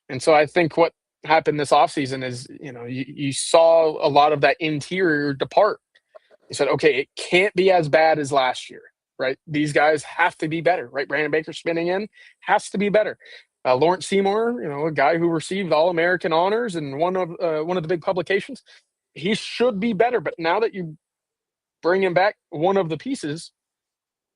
And so I think what happened this offseason is, you saw a lot of that interior depart. You said, okay, it can't be as bad as last year, right? These guys have to be better, right? Brandon Baker spinning in has to be better. Lawrence Seymour, a guy who received All-American honors and one of the big publications, he should be better. But now that you bring him back one of the pieces,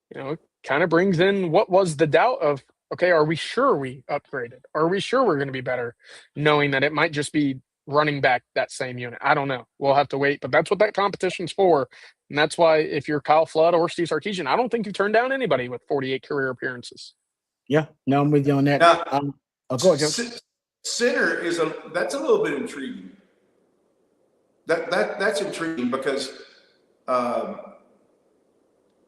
it kind of brings in what was the doubt of, okay, are we sure we upgraded? Are we sure we're going to be better, knowing that it might just be running back that same unit? I don't know. We'll have to wait. But that's what that competition's for. And that's why if you're Kyle Flood or Steve Sarkisian, I don't think you turn down anybody with 48 career appearances. Yeah, no, I'm with you on that. Now, go ahead, Joe. Center that's a little bit intriguing. That's intriguing because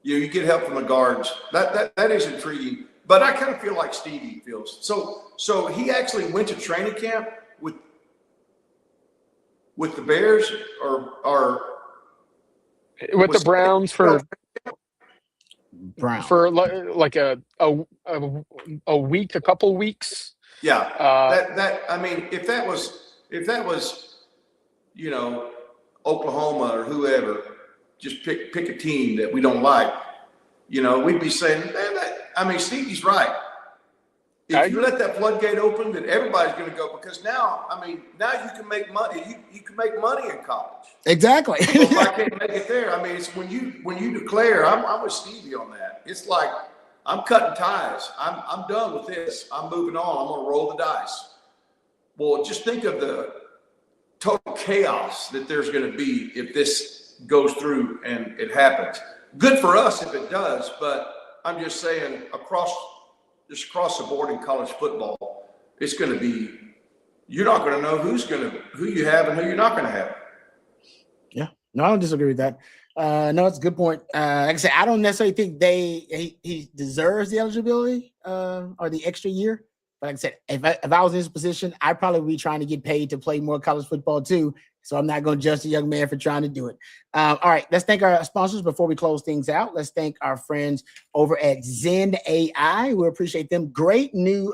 you get help from the guards. That is intriguing. But I kind of feel like Stevie feels. So he actually went to training camp with the Bears or with the Browns for like a week, a couple weeks. Yeah. If that was Oklahoma or whoever, just pick a team that we don't like, we'd be saying, Stevie's right. If you let that floodgate open, then everybody's going to go, because now you can make money. You can make money in college. Exactly. So if I can't make it there, it's when you declare, I'm with Stevie on that. It's like, I'm cutting ties. I'm done with this. I'm moving on. I'm going to roll the dice. Well, just think of the total chaos that there's going to be if this goes through and it happens. Good for us if it does, but I'm just saying across the board in college football, it's going to be, you're not going to know who you have and who you're not going to have. Yeah, no, I don't disagree with that. No, it's a good point. Like I said, I don't necessarily think he deserves the eligibility or the extra year. But like I said, if I was in his position, I'd probably be trying to get paid to play more college football too. So I'm not going to judge the young man for trying to do it. All right, let's thank our sponsors before we close things out. Let's thank our friends over at Zen AI. We appreciate them. Great new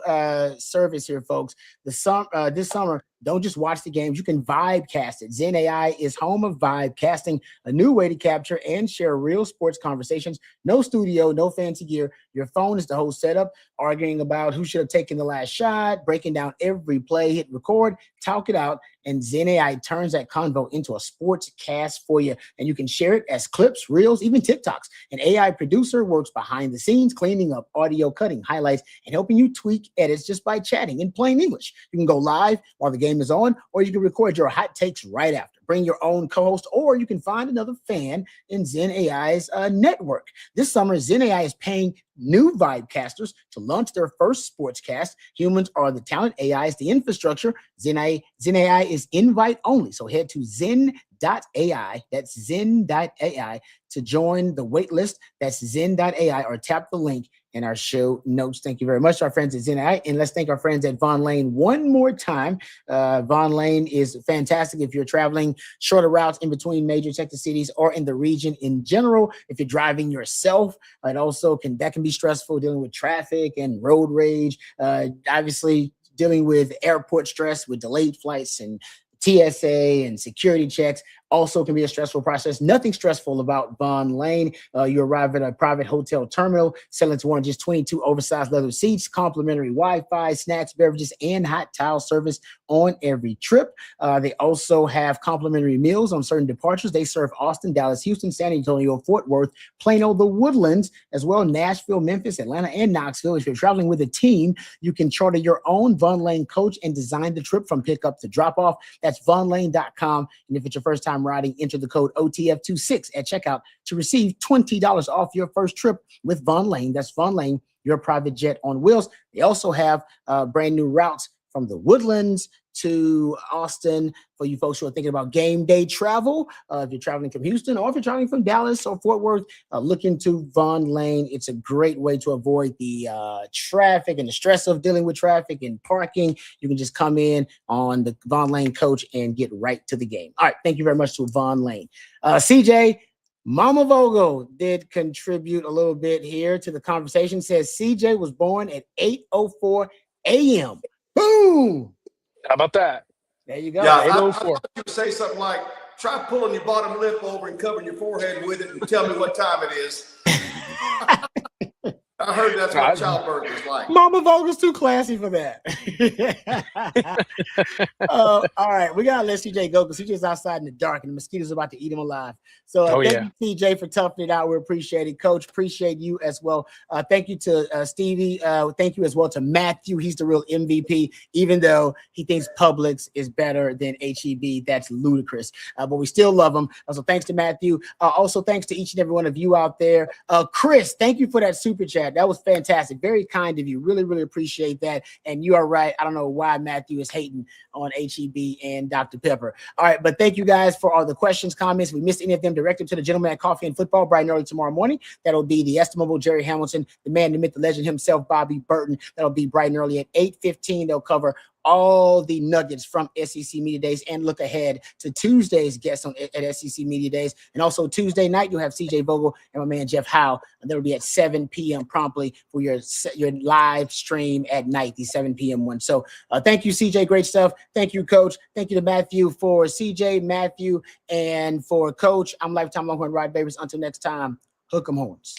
service here, folks. This summer, don't just watch the games. You can vibecast it. Zen AI is home of vibecasting, a new way to capture and share real sports conversations. No studio, no fancy gear. Your phone is the whole setup, arguing about who should have taken the last shot, breaking down every play, hit record, talk it out, and Zen AI turns that convo into a sports cast for you. And you can share it as clips, reels, even TikToks. An AI producer works behind the scenes, cleaning up audio, cutting highlights, and helping you tweak edits just by chatting in plain English. You can go live while the game is on, or you can record your hot takes right after. Bring your own co-host, or you can find another fan in Zen AI's network. This summer, Zen AI is paying new Vibecasters to launch their first sportscast. Humans are the talent, AI is the infrastructure. Zen AI is invite only. So head to zen.ai, that's zen.ai, to join the wait list. That's zen.ai, or tap the link in our show notes. Thank you very much to our friends at Zen AI. And let's thank our friends at Von Lane one more time. Von Lane is fantastic if you're traveling shorter routes in between major Texas cities or in the region in general. If you're driving yourself, it also can be stressful, dealing with traffic and road rage. Obviously, dealing with airport stress with delayed flights and TSA and security checks also can be a stressful process. Nothing stressful about Von Lane. You arrive at a private hotel terminal, selling to one of just 22 oversized leather seats, complimentary Wi-Fi, snacks, beverages, and hot towel service on every trip. They also have complimentary meals on certain departures. They serve Austin, Dallas, Houston, San Antonio, Fort Worth, Plano, the Woodlands, as well Nashville, Memphis, Atlanta, and Knoxville. If you're traveling with a team, you can charter your own Von Lane coach and design the trip from pickup to drop off. That's vonlane.com. And if it's your first time riding, enter the code OTF26 at checkout to receive $20 off your first trip with Von Lane. That's Von Lane, your private jet on wheels. They also have brand new routes from the Woodlands to Austin for you folks who are thinking about game day travel. If you're traveling from Houston, or if you're traveling from Dallas or Fort Worth, look into Von Lane. It's a great way to avoid the traffic and the stress of dealing with traffic and parking. You can just come in on the Von Lane coach and get right to the game. All right, thank you very much to Von Lane. CJ, Mama Vogel did contribute a little bit here to the conversation. Says CJ was born at 8:04 a.m. Boom. How about that? There you go. Yeah, I 8:04. thought you would say something like, try pulling your bottom lip over and covering your forehead with it and tell me what time it is. I heard that's what childbirth is like. Mama Vogel's too classy for that. All right, we gotta let CJ go because CJ's outside in the dark and the mosquitoes are about to eat him alive. So thank you, CJ, for toughing it out. We appreciate it. Coach, appreciate you as well. Thank you to Stevie. Thank you as well to Matthew. He's the real MVP, even though he thinks Publix is better than HEB. That's ludicrous. But we still love him. So thanks to Matthew. Also, thanks to each and every one of you out there. Chris, thank you for that super chat. That was fantastic. Very kind of you. Really, really appreciate that. And you are right. I don't know why Matthew is hating on HEB and Dr. Pepper. All right. But thank you guys for all the questions, comments. If we missed any of them, direct them to the gentleman at Coffee and Football bright and early tomorrow morning. That'll be the estimable Jerry Hamilton, the man, the myth, the legend himself, Bobby Burton. That'll be bright and early at 8:15. They'll cover all the nuggets from SEC Media Days and look ahead to Tuesday's guests at SEC Media Days. And also Tuesday night, you'll have CJ Vogel and my man Jeff Howe. And that'll be at 7 p.m. promptly for your live stream at night, the 7 p.m. one. So thank you, CJ. Great stuff. Thank you, Coach. Thank you to Matthew for CJ, Matthew, and for Coach. I'm Lifetime Longhorn Ride Babies. Until next time, hook 'em horns.